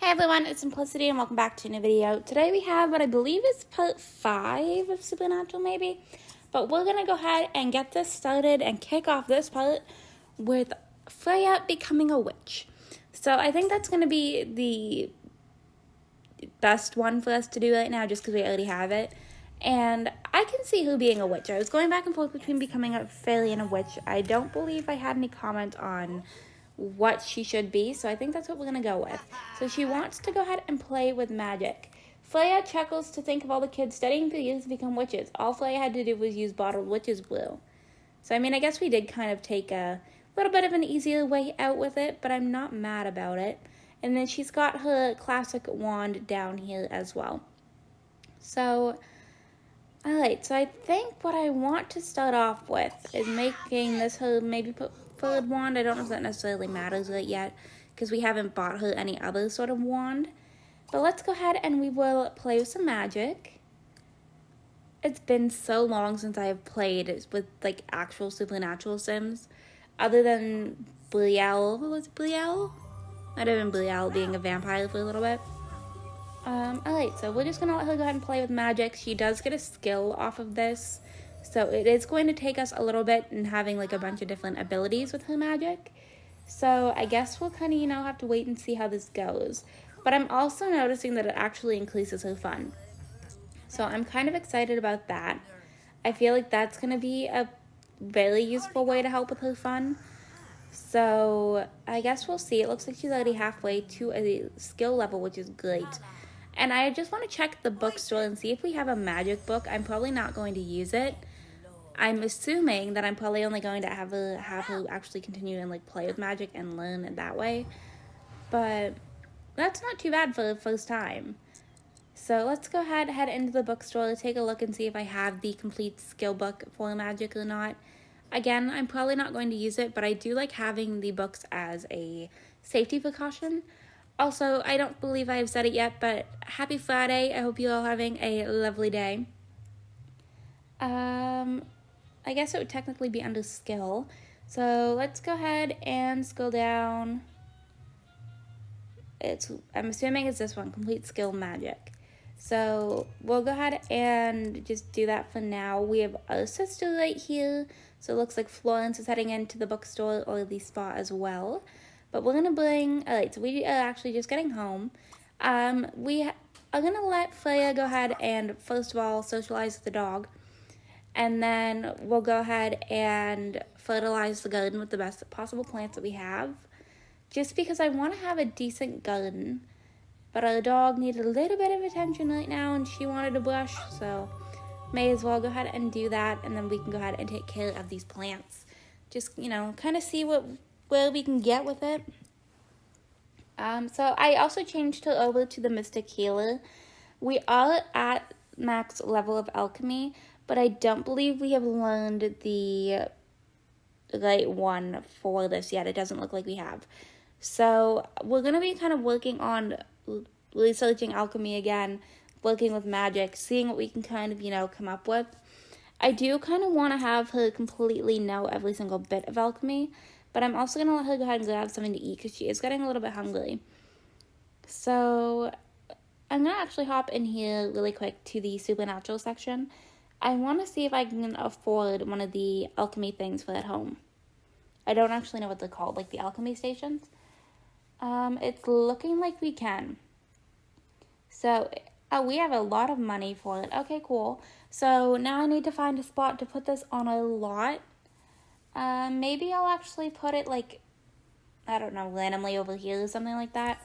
Hey everyone, it's Simplicity and welcome back to a new video. Today we have what I believe is part 5 of Supernatural maybe. But we're going to go ahead and get this started and kick off this part with Freya becoming a witch. So I think that's going to be the best one for us to do right now just because we already have it. And I can see her being a witch. I was going back and forth between becoming a fairy and a witch. I don't believe I had any comment on what she should be, so I think that's what we're going to go with. So she wants to go ahead and play with magic. Freya chuckles to think of all the kids studying for years to become witches. All Freya had to do was use bottled witch's brew. So, I mean, I guess we did kind of take a little bit of an easier way out with it, but I'm not mad about it. And then she's got her classic wand down here as well. So, alright, so I think what I want to start off with is making this her maybe preferred wand. I don't know if that necessarily matters right yet because we haven't bought her any other sort of wand. But let's go ahead and we will play with some magic. It's been so long since I have played with like actual supernatural sims. Other than Brielle. Was it Brielle? Might have been Brielle being a vampire for a little bit. Alright, so we're just going to let her go ahead and play with magic. She does get a skill off of this. So it is going to take us a little bit in having like a bunch of different abilities with her magic. So I guess we'll kind of, have to wait and see how this goes. But I'm also noticing that it actually increases her fun. So I'm kind of excited about that. I feel like that's going to be a very useful way to help with her fun. So I guess we'll see. It looks like she's already halfway to a skill level, which is great. And I just want to check the bookstore and see if we have a magic book. I'm probably not going to use it. I'm assuming that I'm probably only going to have her actually continue and like play with magic and learn it that way. But that's not too bad for the first time. So let's go ahead, head into the bookstore, take a look and see if I have the complete skill book for magic or not. Again, I'm probably not going to use it, but I do like having the books as a safety precaution. Also, I don't believe I've said it yet, but happy Friday. I hope you're all having a lovely day. I guess it would technically be under skill. So let's go ahead and scroll down. I'm assuming it's this one, complete skill magic. So we'll go ahead and just do that for now. We have our sister right here. So it looks like Florence is heading into the bookstore or the spa as well. But we're going to alright, so we are actually just getting home. We are going to let Freya go ahead and first of all socialize with the dog. And then we'll go ahead and fertilize the garden with the best possible plants that we have. Just because I want to have a decent garden. But our dog needed a little bit of attention right now and she wanted a brush. So may as well go ahead and do that. And then we can go ahead and take care of these plants. Just, kind of see where we can get with it. So I also changed her over to the Mystic Healer. We are at max level of alchemy. But I don't believe we have learned the right one for this yet. It doesn't look like we have. So we're going to be kind of working on researching alchemy again, working with magic, seeing what we can kind of, come up with. I do kind of want to have her completely know every single bit of alchemy, but I'm also going to let her go ahead and grab something to eat because she is getting a little bit hungry. So I'm going to actually hop in here really quick to the supernatural section. I want to see if I can afford one of the alchemy things for at home. I don't actually know what they're called, like the alchemy stations. It's looking like we can. So, we have a lot of money for it. Okay, cool. So now I need to find a spot to put this on a lot. Maybe I'll actually put it like, I don't know, randomly over here or something like that.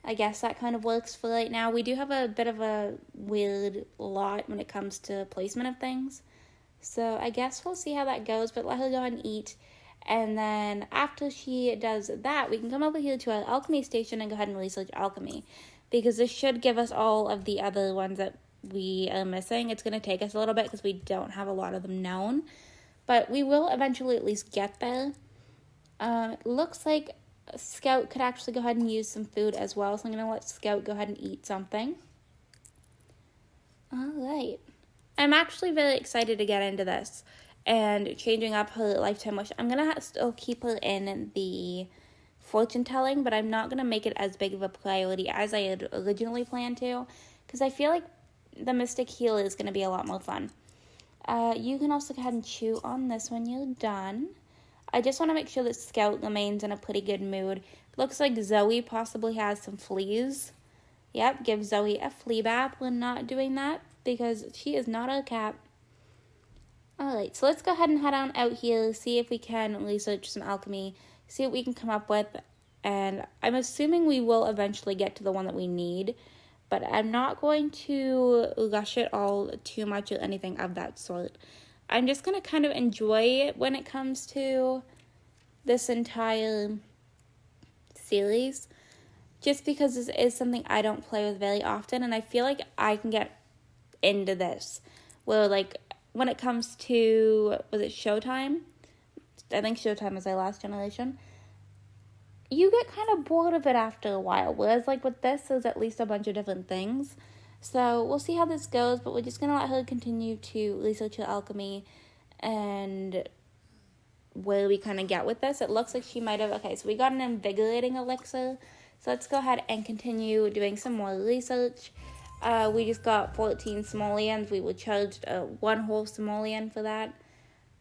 I guess that kind of works for right now. We do have a bit of a weird lot when it comes to placement of things. So I guess we'll see how that goes, but let her go ahead and eat. And then after she does that, we can come over here to our alchemy station and go ahead and research alchemy. Because this should give us all of the other ones that we are missing. It's going to take us a little bit because we don't have a lot of them known. But we will eventually at least get there. It looks like Scout could actually go ahead and use some food as well. So I'm going to let Scout go ahead and eat something. Alright. I'm actually very excited to get into this. And changing up her lifetime wish. I'm going to still keep her in the fortune telling, but I'm not going to make it as big of a priority as I had originally planned to, because I feel like the Mystic Heal is going to be a lot more fun. You can also go ahead and chew on this when you're done. I just want to make sure that Scout remains in a pretty good mood. Looks like Zoe possibly has some fleas. Yep, give Zoe a flea bath. We're not doing that because she is not a cat. Alright, so let's go ahead and head on out here, see if we can research some alchemy, see what we can come up with, and I'm assuming we will eventually get to the one that we need, but I'm not going to rush it all too much or anything of that sort. I'm just going to kind of enjoy it when it comes to this entire series, just because this is something I don't play with very often, and I feel like I can get into this, where like, when it comes to, was it Showtime? I think Showtime was our last generation. You get kind of bored of it after a while. Whereas like with this, there's at least a bunch of different things. So we'll see how this goes, but we're just going to let her continue to research her alchemy and where we kind of get with this. It looks like she might have, okay, so we got an invigorating elixir. So let's go ahead and continue doing some more research. We just got 14 simoleons. We were charged 1 whole simoleon for that.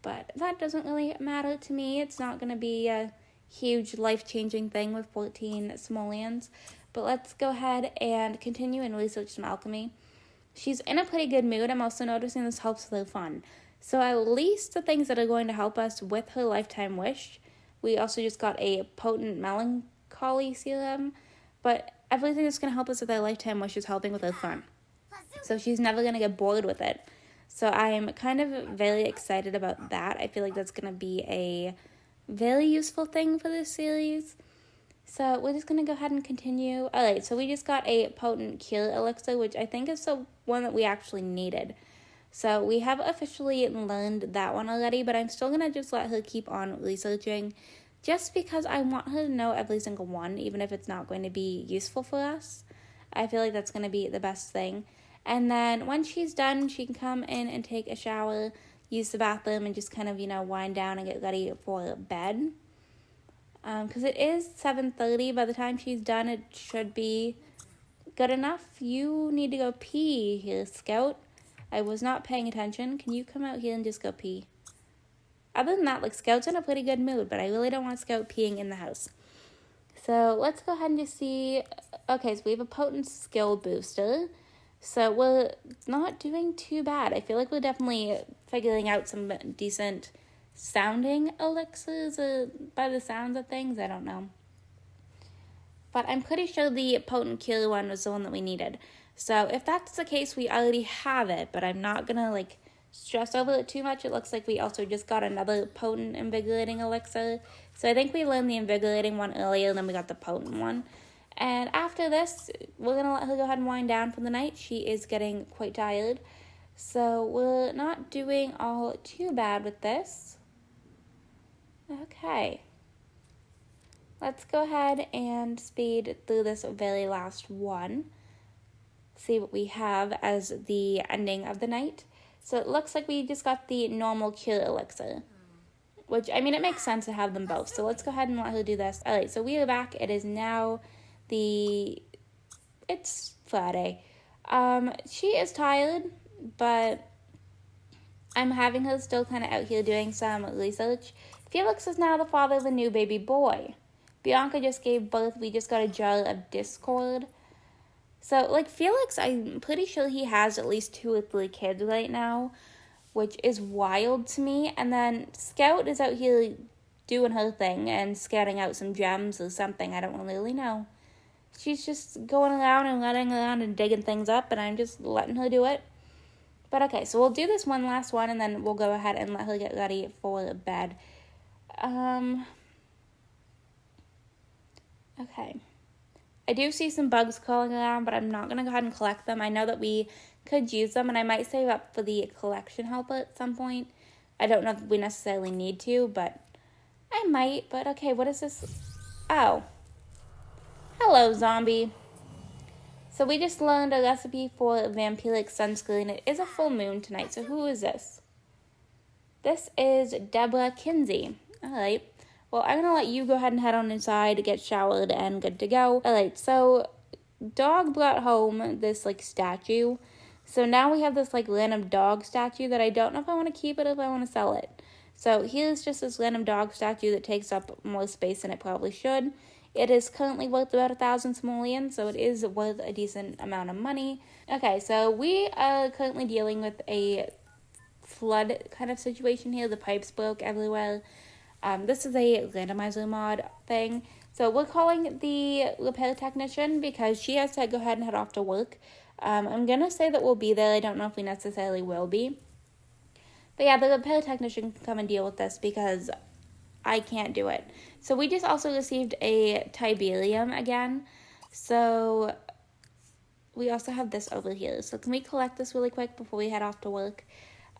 But that doesn't really matter to me. It's not going to be a huge life-changing thing with 14 simoleons. But let's go ahead and continue and research some alchemy. She's in a pretty good mood. I'm also noticing this helps with her fun. So at least the things that are going to help us with her lifetime wish. We also just got a potent melancholy serum. But everything that's going to help us with our lifetime wish is helping with her fun. So she's never going to get bored with it. So I'm kind of very excited about that. I feel like that's going to be a very useful thing for this series. So we're just going to go ahead and continue. Alright, so we just got a potent cure elixir, which I think is the one that we actually needed. So we have officially learned that one already, but I'm still going to just let her keep on researching, just because I want her to know every single one, even if it's not going to be useful for us. I feel like that's going to be the best thing. And then when she's done, she can come in and take a shower, use the bathroom, and just kind of, wind down and get ready for bed. Because it is 7:30. By the time she's done, it should be good enough. You need to go pee here, Scout. I was not paying attention. Can you come out here and just go pee? Other than that, like, Scout's in a pretty good mood, but I really don't want Scout peeing in the house. So let's go ahead and just see. Okay, so we have a potent skill booster. So we're not doing too bad. I feel like we're definitely figuring out some decent sounding elixirs by the sounds of things. I don't know. But I'm pretty sure the potent cure one was the one that we needed. So if that's the case, we already have it, but I'm not going to, stress over it too much. It looks like we also just got another potent invigorating elixir. So I think we learned the invigorating one earlier, and then we got the potent one. And after this, we're going to let her go ahead and wind down for the night. She is getting quite tired. So we're not doing all too bad with this. Okay. Let's go ahead and speed through this very last one. See what we have as the ending of the night. So it looks like we just got the normal cure elixir. Which, I mean, it makes sense to have them both. So let's go ahead and let her do this. Alright, so we are back. It is now it's Friday. She is tired, but I'm having her still kind of out here doing some research. Felix is now the father of a new baby boy. Bianca just gave birth. We just got a jar of Discord. So, Felix, I'm pretty sure he has at least 2 or 3 kids right now, which is wild to me. And then Scout is out here doing her thing and scouting out some gems or something. I don't really know. She's just going around and running around and digging things up, and I'm just letting her do it. But okay, so we'll do this one last one, and then we'll go ahead and let her get ready for bed. Okay. I do see some bugs crawling around, but I'm not going to go ahead and collect them. I know that we could use them, and I might save up for the collection helper at some point. I don't know if we necessarily need to, but I might. But okay, what is this? Oh. Hello, zombie. So we just learned a recipe for vampiric sunscreen. It is a full moon tonight, so who is this? This is Deborah Kinsey. Alright. well, I'm gonna let you go ahead and head on inside, get showered, and good to go. Alright, so dog brought home this like statue. So now we have this like random dog statue that I don't know if I want to keep it or if I want to sell it. So here's just this random dog statue that takes up more space than it probably should. It is currently worth about 1,000 simoleons, so it is worth a decent amount of money. Okay, so we are currently dealing with a flood kind of situation here. The pipes broke everywhere. This is a randomizer mod thing. So we're calling the repair technician because she has to go ahead and head off to work. I'm going to say that we'll be there. I don't know if we necessarily will be. But yeah, the repair technician can come and deal with this because I can't do it. So we just also received a Tiberium again. So we also have this over here. So can we collect this really quick before we head off to work?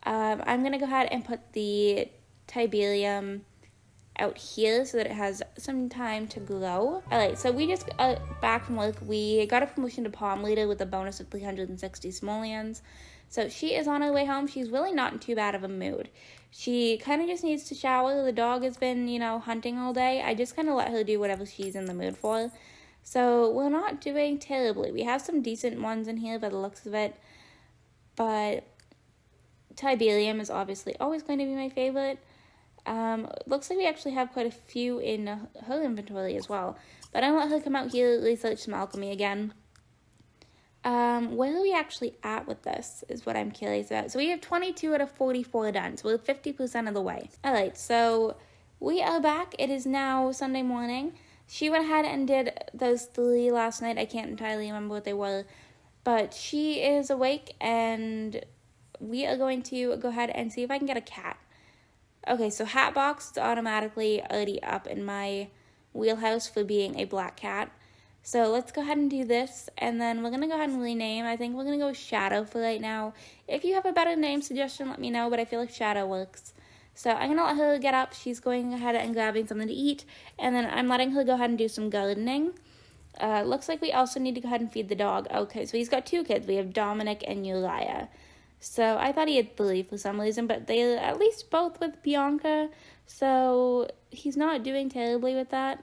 I'm going to go ahead and put the Tiberium out here so that it has some time to grow. Alright, so we just back from work. We got a promotion to palm leader with a bonus of 360 simoleons. So she is on her way home. She's really not in too bad of a mood. She kind of just needs to shower. The dog has been, hunting all day. I just kind of let her do whatever she's in the mood for. So we're not doing terribly. We have some decent ones in here by the looks of it. But Tiberium is obviously always going to be my favorite. Looks like we actually have quite a few in her inventory as well. But I'm going to let her come out here, research some alchemy again. Where are we actually at with this is what I'm curious about. So we have 22 out of 44 done. So we're 50% of the way. Alright, so we are back. It is now Sunday morning. She went ahead and did those 3 last night. I can't entirely remember what they were. But she is awake and we are going to go ahead and see if I can get a cat. Okay, so Hatbox is automatically already up in my wheelhouse for being a black cat. So let's go ahead and do this, and then we're going to go ahead and rename. I think we're going to go with Shadow for right now. If you have a better name suggestion, let me know, but I feel like Shadow works. So I'm going to let her get up. She's going ahead and grabbing something to eat, and then I'm letting her go ahead and do some gardening. Looks like we also need to go ahead and feed the dog. Okay, so he's got 2 kids. We have Dominic and Uriah. So I thought he had 3 for some reason, but they're at least both with Bianca, so he's not doing terribly with that.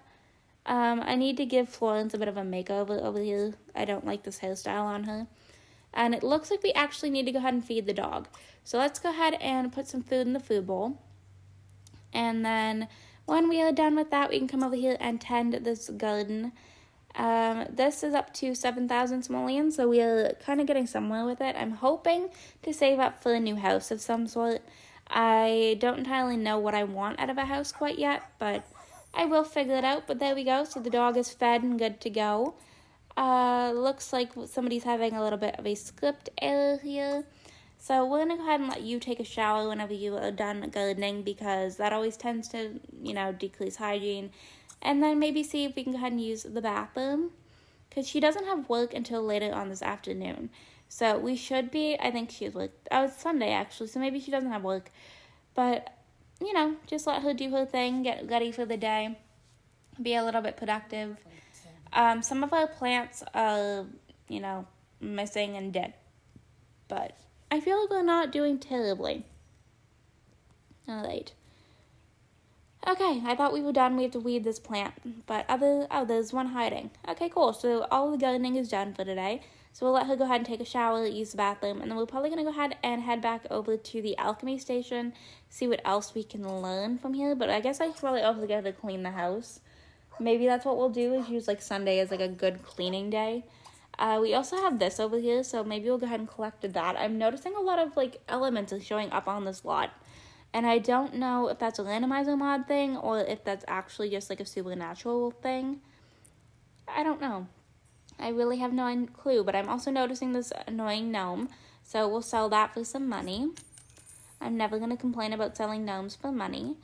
I need to give Florence a bit of a makeover over here. I don't like this hairstyle on her. And it looks like we actually need to go ahead and feed the dog. So let's go ahead and put some food in the food bowl. And then when we are done with that, we can come over here and tend this garden. This is up to 7,000 simoleons, so we are kind of getting somewhere with it. I'm hoping to save up for a new house of some sort. I don't entirely know what I want out of a house quite yet, but I will figure it out. But there we go. So the dog is fed and good to go. Looks like somebody's having a little bit of a script error here. So we're going to go ahead and let you take a shower whenever you are done gardening because that always tends to, decrease hygiene. And then maybe see if we can go ahead and use the bathroom because she doesn't have work until later on this afternoon. So we should be, I think she has work. Oh, it's Sunday actually, so maybe she doesn't have work. But, just let her do her thing, get ready for the day, be a little bit productive. Some of our plants are, missing and dead. But I feel like we're not doing terribly. Alright. Okay, I thought we were done. We have to weed this plant. But there's one hiding. Okay, cool. So all the gardening is done for today. So we'll let her go ahead and take a shower, use the bathroom, and then we're probably going to go ahead and head back over to the alchemy station, see what else we can learn from here. But I guess I should probably also get her to clean the house. Maybe that's what we'll do, is use Sunday as a good cleaning day. We also have this over here, so maybe we'll go ahead and collect that. I'm noticing a lot of elements are showing up on this lot. And I don't know if that's a randomizer mod thing or if that's actually just a supernatural thing. I don't know. I really have no clue, but I'm also noticing this annoying gnome. So we'll sell that for some money. I'm never going to complain about selling gnomes for money.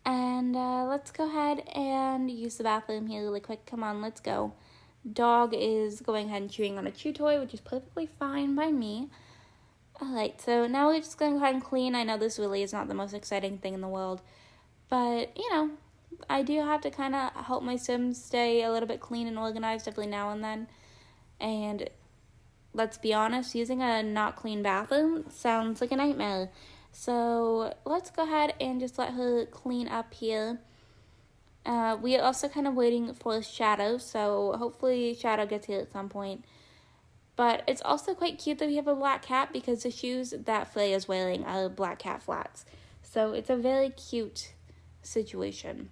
And let's go ahead and use the bathroom here really quick. Come on, let's go. Dog is going ahead and chewing on a chew toy, which is perfectly fine by me. Alright, so now we're just going to go ahead and clean. I know this really is not the most exciting thing in the world, but, I do have to kind of help my Sims stay a little bit clean and organized every now and then. And let's be honest, using a not clean bathroom sounds like a nightmare. So let's go ahead and just let her clean up here. We are also kind of waiting for Shadow, so hopefully Shadow gets here at some point. But it's also quite cute that we have a black cat because the shoes that Freya is wearing are black cat flats. So it's a very cute situation.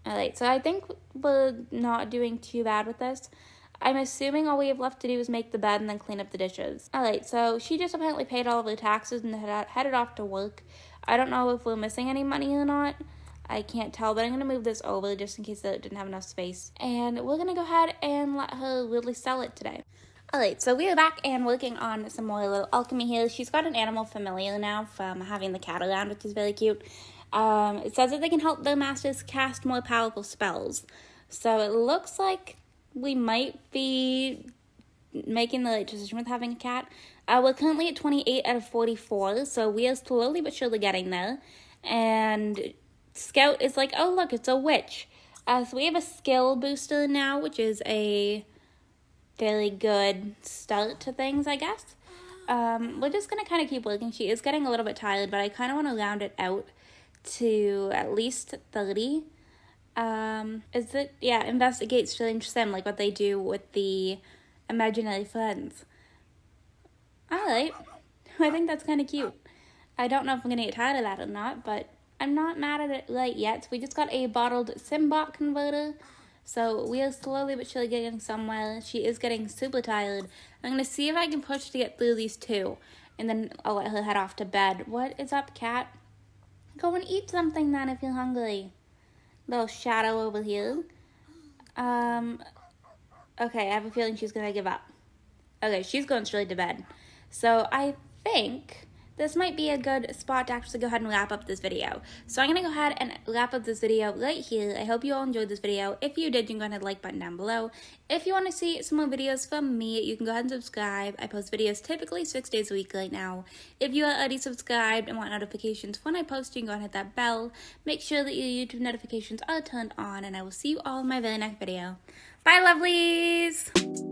Alright, so I think we're not doing too bad with this. I'm assuming all we have left to do is make the bed and then clean up the dishes. Alright, so she just apparently paid all of her taxes and headed off to work. I don't know if we're missing any money or not. I can't tell, but I'm going to move this over just in case it didn't have enough space. And we're going to go ahead and let her really sell it today. Alright, so we are back and working on some more little alchemy here. She's got an animal familiar now from having the cat around, which is very cute. It says that they can help their masters cast more powerful spells. So it looks like we might be making the right decision with having a cat. We're currently at 28 out of 44, so we are slowly but surely getting there. And Scout is like, oh look, it's a witch. So we have a skill booster now, which is a very good start to things, I guess. We're just going to kind of keep working. She is getting a little bit tired, but I kind of want to round it out to at least 30. Is it, yeah, investigate strange sim, like what they do with the imaginary friends. Alright, I think that's kind of cute. I don't know if I'm going to get tired of that or not, but I'm not mad at it right yet. So we just got a bottled Simbot converter. So we are slowly but surely getting somewhere. She is getting super tired. I'm going to see if I can push to get through these two. And then I'll let her head off to bed. What is up, cat? Go and eat something then if you're hungry. Little Shadow over here. Okay, I have a feeling she's going to give up. Okay, she's going straight to bed. So I think this might be a good spot to actually go ahead and wrap up this video. So I'm going to go ahead and wrap up this video right here. I hope you all enjoyed this video. If you did, you can go ahead and hit the like button down below. If you want to see some more videos from me, you can go ahead and subscribe. I post videos typically 6 days a week right now. If you are already subscribed and want notifications when I post, you can go ahead and hit that bell. Make sure that your YouTube notifications are turned on, and I will see you all in my very next video. Bye, lovelies!